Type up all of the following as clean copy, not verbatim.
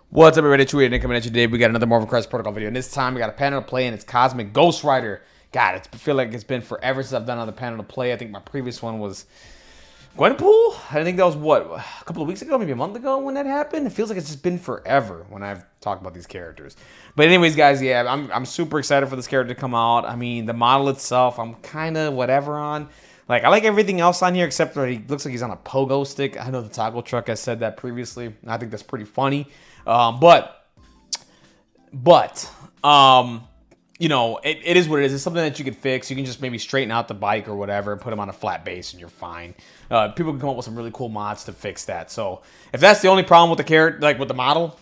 What's up, everybody? It's Chewy coming at you today. We got another Marvel Crisis Protocol video, and this time we got a panel to play, and it's Cosmic Ghost Rider. God, I feel like it's been forever since I've done another panel to play. I think my previous one was Gwenpool. I think that was, what, a couple of weeks ago, maybe a month ago when that happened? It feels like it's just been forever when I've talked about these characters. But anyways, guys, yeah, I'm super excited for this character to come out. I mean, the model itself, I'm kind of whatever on. Like, I like everything else on here except that he looks like he's on a pogo stick. I know the toggle truck has said that previously. I think that's pretty funny. But you know, it is what it is. It's something that you can fix. You can just maybe straighten out the bike or whatever and put him on a flat base and you're fine. People can come up with some really cool mods to fix that. So if that's the only problem with the character, like with the model,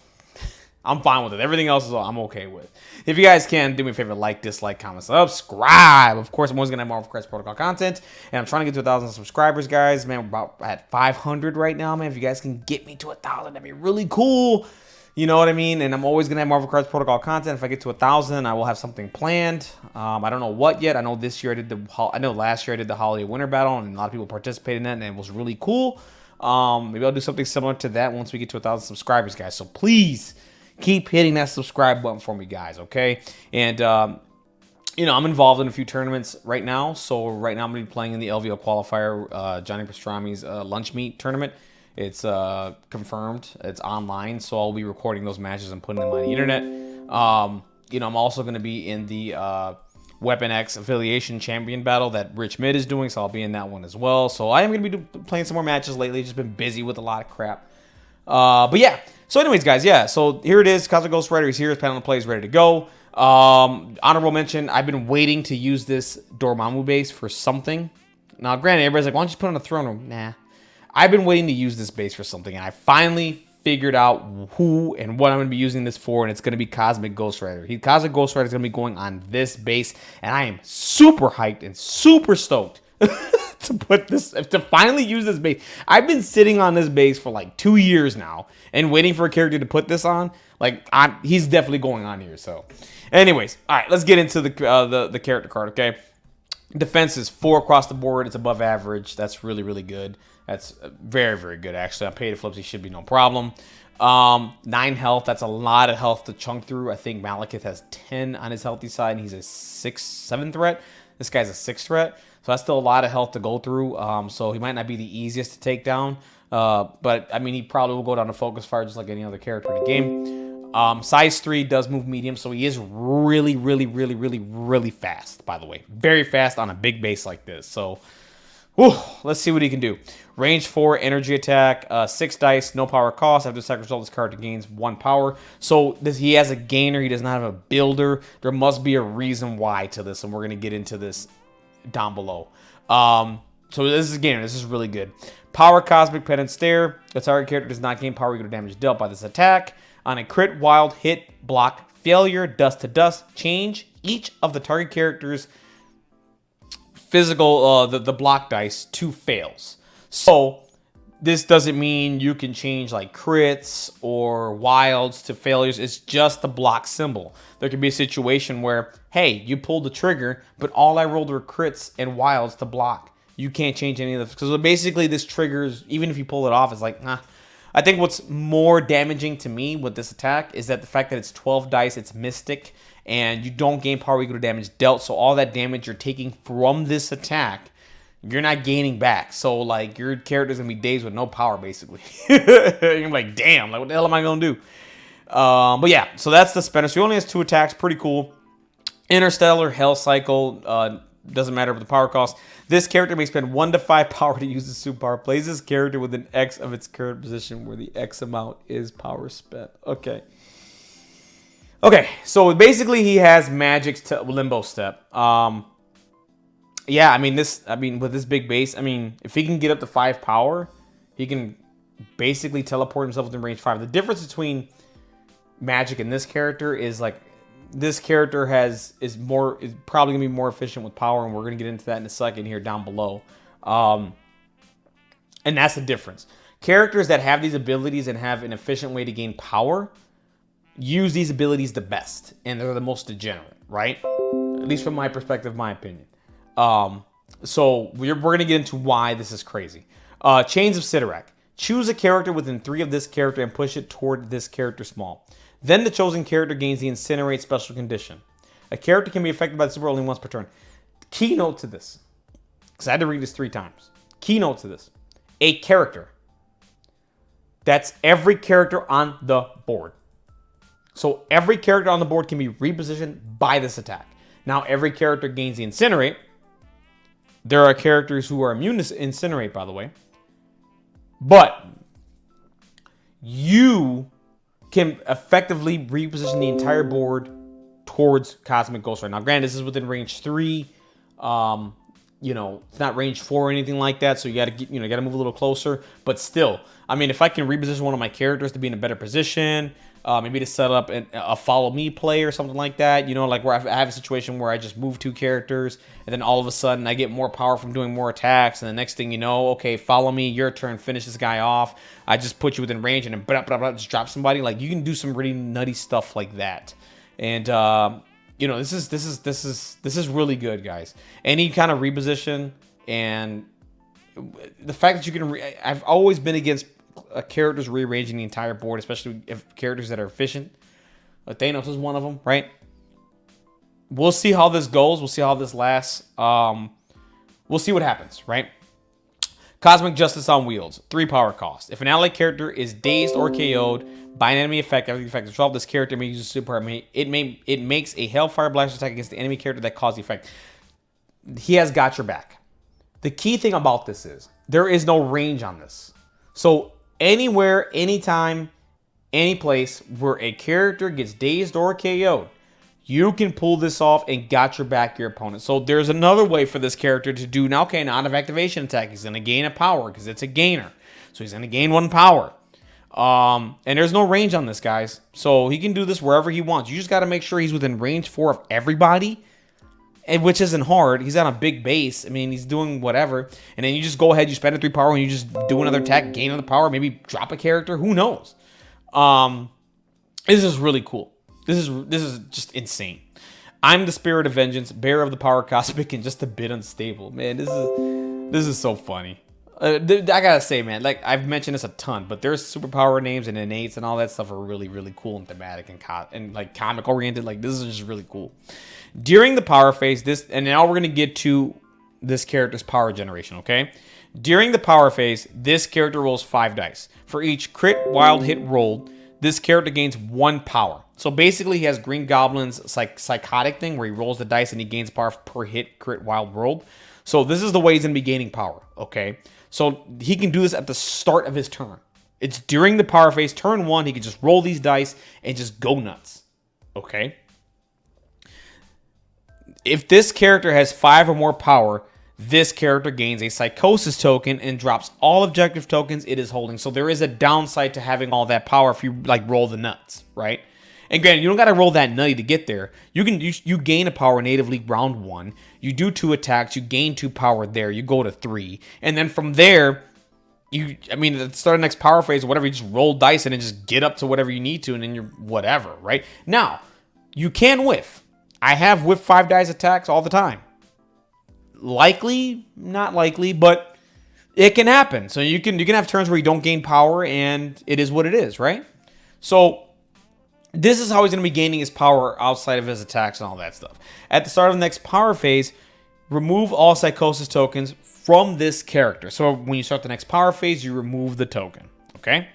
I'm fine with it. Everything else is I'm okay with. If you guys can, do me a favor, like, dislike, comment, subscribe. Of course, I'm always going to have Marvel Crisis Protocol content. And I'm trying to get to 1,000 subscribers, guys. Man, we're about at 500 right now, man. If you guys can get me to 1,000, that'd be really cool. You know what I mean? And I'm always going to have Marvel Crisis Protocol content. If I get to 1,000, I will have something planned. I don't know what yet. I know this year I know last year I did the Holiday Winter Battle, and a lot of people participated in that, and it was really cool. Maybe I'll do something similar to that once we get to 1,000 subscribers, guys. So please keep hitting that subscribe button for me, guys, okay? And, you know, I'm involved in a few tournaments right now. So right now I'm going to be playing in the LVO qualifier, Johnny Pastrami's lunch meet tournament. It's confirmed. It's online, so I'll be recording those matches and putting them on the internet. You know, I'm also going to be in the Weapon X Affiliation Champion Battle that Rich Mid is doing, so I'll be in that one as well. So I am going to be playing some more matches lately. Just been busy with a lot of crap. But yeah. So anyways, guys, yeah. So here it is. Cosmic Ghost Rider is here. His panel to play is ready to go. Honorable mention, I've been waiting to use this Dormammu base for something. Now, granted, everybody's like, why don't you put it on the throne room? Nah. I've been waiting to use this base for something, and I finally figured out who and what I'm going to be using this for, and it's going to be Cosmic Ghost Rider. Cosmic Ghost Rider is going to be going on this base, and I am super hyped and super stoked to finally use this base. I've been sitting on this base for like 2 years now and waiting for a character to put this on. Like, he's definitely going on here. So, anyways, all right, let's get into the character card. Okay, defense is 4 across the board. It's above average. That's really, really good. That's very, very good, actually. On pay to flips, he should be no problem. 9 health. That's a lot of health to chunk through. I think Malekith has 10 on his healthy side, and he's a 7 threat. This guy's a 6 threat. So that's still a lot of health to go through. So he might not be the easiest to take down. But, I mean, he probably will go down to focus fire just like any other character in the game. Size 3 does move medium, so he is really, really, really, really, really fast, by the way. Very fast on a big base like this. So, whew, let's see what he can do. Range 4, energy attack, 6 dice, no power cost. After sacrifice all this card, gains 1 power. So he has a gainer. He does not have a builder. There must be a reason why to this, and we're going to get into this down below. So this is a gainer. This is really good. Power Cosmic Penance Stare. The target character does not gain power equal to damage dealt by this attack. On a crit, wild, hit, block, failure, dust to dust, change each of the target character's physical, the block dice to fails. So this doesn't mean you can change like crits or wilds to failures. It's just the block symbol. There could be a situation where, hey, you pulled the trigger, but all I rolled were crits and wilds to block. You can't change any of the, because basically this triggers, even if you pull it off, it's like, nah. I think what's more damaging to me with this attack is that the fact that it's 12 dice, it's mystic, and you don't gain power equal to damage dealt. So all that damage you're taking from this attack, you're not gaining back. So like your character's gonna be dazed with no power, basically. You're like, damn, like what the hell am I gonna do? But yeah, so that's the spender. So he only has 2 attacks, pretty cool. Interstellar, Hell Cycle, doesn't matter with the power cost. This character may spend 1 to 5 power to use the superpower. Plays this character with an X of its current position where the X amount is power spent. Okay. Okay, so basically he has Magic's Limbo Step. Yeah, I mean with this big base, I mean, if he can get up to 5 power, he can basically teleport himself within range 5. The difference between Magic and this character is like this character is probably gonna be more efficient with power, and we're gonna get into that in a second here down below. And that's the difference. Characters that have these abilities and have an efficient way to gain power use these abilities the best, and they're the most degenerate, right? At least from my perspective, my opinion. So we're gonna get into why this is crazy. Chains of Sidorak. Choose a character within 3 of this character and push it toward this character small. Then the chosen character gains the Incinerate special condition. A character can be affected by the super only once per turn. Keynote to this, because I had to read this 3 times. Keynote to this. A character. That's every character on the board. So every character on the board can be repositioned by this attack. Now every character gains the Incinerate. There are characters who are immune to Incinerate, by the way. But you can effectively reposition the entire board towards Cosmic Ghost Rider. Now, granted, this is within range 3. It's not range 4 or anything like that, so you got to move a little closer. But still, I mean, if I can reposition one of my characters to be in a better position, maybe to set up a follow me play or something like that, like where I have a situation where I just move 2 characters, and then all of a sudden I get more power from doing more attacks, and the next thing you know, okay, follow me, your turn, finish this guy off. I just put you within range and then blah, blah, blah, just drop somebody. Like, you can do some really nutty stuff like that. And this is really good, guys. Any kind of reposition, and the fact that you can I've always been against characters rearranging the entire board, especially if characters that are efficient. Thanos is one of them, right? We'll see how this goes. We'll see how this lasts. We'll see what happens, right? Cosmic Justice on Wheels, 3 power cost. If an allied character is dazed or KO'd by an enemy effect, after the effect is resolved, this character may use a superpower. It makes a Hellfire Blast attack against the enemy character that caused the effect. He has got your back. The key thing about this is there is no range on this. So anywhere, anytime, any place where a character gets dazed or KO'd, you can pull this off and got your back your opponent. So there's another way for this character to do now. Okay, not an activation attack. He's going to gain a power because it's a gainer. So he's going to gain 1 power. And there's no range on this, guys. So he can do this wherever he wants. You just got to make sure he's within range 4 of everybody, and which isn't hard. He's on a big base. I mean, he's doing whatever. And then you just go ahead, you spend a 3 power, and you just do another attack, gain another power, maybe drop a character. Who knows? This is really cool. This is just insane. I'm the Spirit of Vengeance, bearer of the power cosmic, and just a bit unstable. Man, this is so funny. I gotta say, man, like I've mentioned this a ton, but there's superpower names and innates and all that stuff are really, really cool and thematic and like comic oriented. Like, this is just really cool. During the power phase, and now we're gonna get to this character's power generation. Okay, during the power phase, this character rolls 5 dice. For each crit wild hit rolled, this character gains 1 power. So basically, he has Green Goblin's psychotic thing where he rolls the dice and he gains power per hit crit wild rolled. So this is the way he's going to be gaining power, okay? So he can do this at the start of his turn. It's during the power phase. Turn 1, he can just roll these dice and just go nuts, okay? If this character has 5 or more power, this character gains a Psychosis token and drops all objective tokens it is holding. So there is a downside to having all that power if you like roll the nuts, right? And granted, you don't got to roll that nutty to get there. You gain a power natively round 1. You do 2 attacks. You gain 2 power there. You go to 3. And then from there, at the start of the next power phase or whatever, you just roll dice and then just get up to whatever you need to and then you're whatever, right? Now, you can whiff. I have whiff 5 dice attacks all the time. Likely, not likely, but it can happen. So you can have turns where you don't gain power and it is what it is, right? So this is how he's going to be gaining his power outside of his attacks and all that stuff. At the start of the next power phase, remove all Psychosis tokens from this character. So when you start the next power phase, you remove the token. Okay?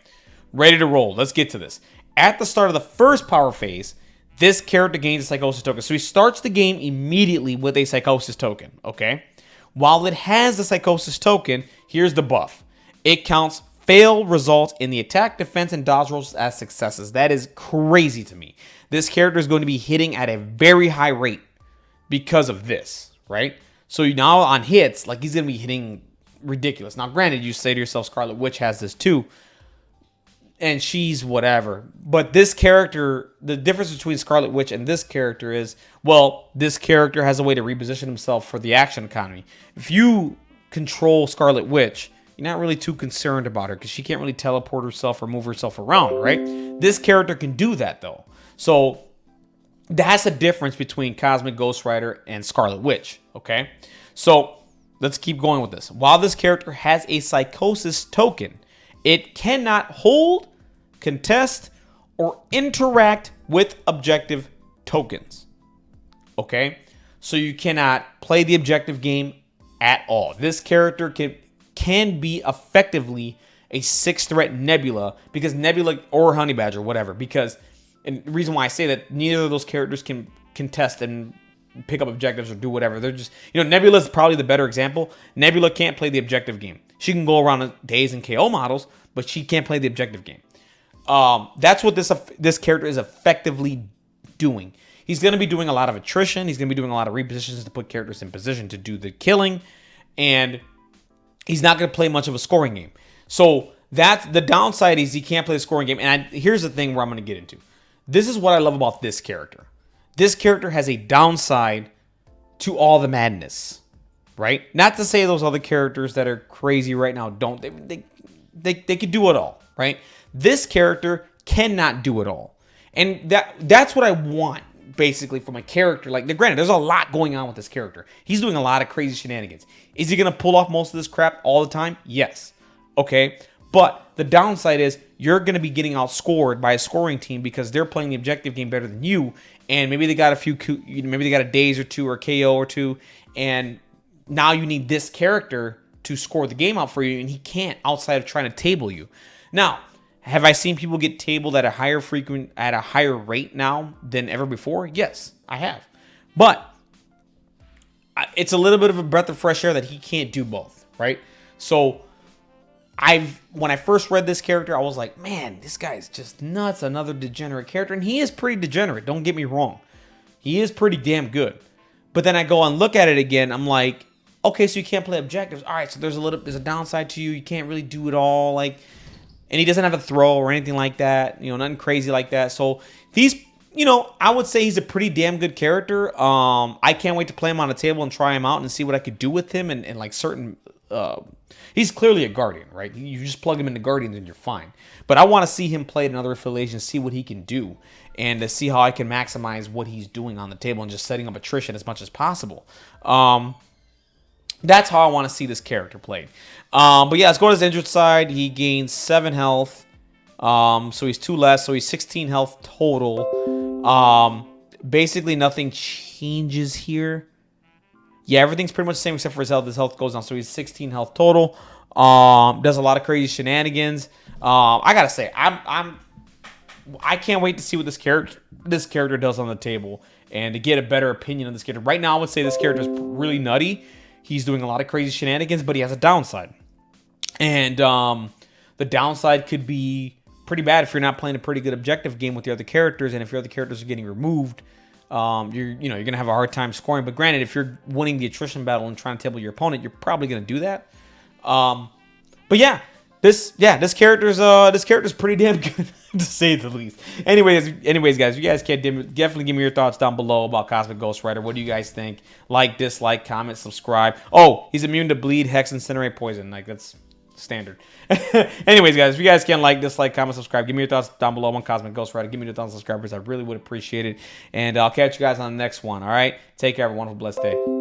Ready to roll. Let's get to this. At the start of the first power phase, this character gains a Psychosis token. So he starts the game immediately with a Psychosis token. Okay? While it has the Psychosis token, here's the buff. It counts failed results in the attack, defense, and dodge rolls as successes. That is crazy to me. This character is going to be hitting at a very high rate because of this, right? So now on hits, like he's going to be hitting ridiculous. Now, granted, you say to yourself, Scarlet Witch has this too, and she's whatever. But this character, the difference between Scarlet Witch and this character is, well, this character has a way to reposition himself for the action economy. If you control Scarlet Witch, you're not really too concerned about her because she can't really teleport herself or move herself around, right? This character can do that, though. So that's the difference between Cosmic Ghost Rider and Scarlet Witch, okay? So let's keep going with this. While this character has a Psychosis token, It cannot hold, contest, or interact with objective tokens. Okay? So you cannot play the objective game at all. This character can be effectively a 6-threat Nebula, because Nebula or Honey Badger, whatever, because, and the reason why I say that, neither of those characters can contest and pick up objectives or do whatever. They're just, Nebula is probably the better example. Nebula can't play the objective game. She can go around days and KO models, but she can't play the objective game. That's what this character is effectively doing. He's going to be doing a lot of attrition. He's going to be doing a lot of repositions to put characters in position to do the killing, and he's not going to play much of a scoring game. So that's the downside, is he can't play the scoring game. And here's the thing where I'm going to get into. This is what I love about this character. This character has a downside to all the madness, right? Not to say those other characters that are crazy right now don't. They could do it all, right? This character cannot do it all. And that's what I want, basically, from a character. Like, granted, there's a lot going on with this character. He's doing a lot of crazy shenanigans. Is he going to pull off most of this crap all the time? Yes. Okay. But the downside is you're going to be getting outscored by a scoring team because they're playing the objective game better than you. And maybe they got a daze or two or KO or two. And now you need this character to score the game out for you. And he can't, outside of trying to table you. Now, have I seen people get tabled at a higher rate now than ever before? Yes, I have. But it's a little bit of a breath of fresh air that he can't do both, right? So when I first read this character, I was like, man, this guy's just nuts. Another degenerate character. And he is pretty degenerate. Don't get me wrong. He is pretty damn good. But then I go and look at it again. I'm like, okay, so you can't play objectives. All right, so there's a downside to you. You can't really do it all. And he doesn't have a throw or anything like that. Nothing crazy like that. So he's, I would say he's a pretty damn good character. I can't wait to play him on a table and try him out and see what I could do with him and like certain. He's clearly a Guardian, right? You just plug him into Guardians and you're fine. But I want to see him play at another affiliation, see what he can do, and to see how I can maximize what he's doing on the table and just setting up attrition as much as possible. That's how I want to see this character played. But yeah, let's go to his injured side. He gains 7 health. So he's 2 less. So he's 16 health total. Basically, nothing changes here. Yeah, everything's pretty much the same except for his health. His health goes down. So he's 16 health total. Does a lot of crazy shenanigans. I gotta say, I can't wait to see what this character does on the table and to get a better opinion of this character. Right now, I would say this character is really nutty. He's doing a lot of crazy shenanigans, but he has a downside. And the downside could be pretty bad if you're not playing a pretty good objective game with the other characters, and if your other characters are getting removed, you're gonna have a hard time scoring. But granted, if you're winning the attrition battle and trying to table your opponent, you're probably gonna do that. But yeah, this character's pretty damn good to say the least. Anyways, guys, you guys can definitely give me your thoughts down below about Cosmic Ghost Rider. What do you guys think? Like, dislike, comment, subscribe. Oh, he's immune to bleed, hex, incinerate, poison. Like, that's standard. Anyways, guys, if you guys can like, dislike, comment, subscribe, give me your thoughts down below on Cosmic Ghost Rider. Give me your thoughts on subscribers. I really would appreciate it. And I'll catch you guys on the next one. All right, take care, everyone. Have a blessed day.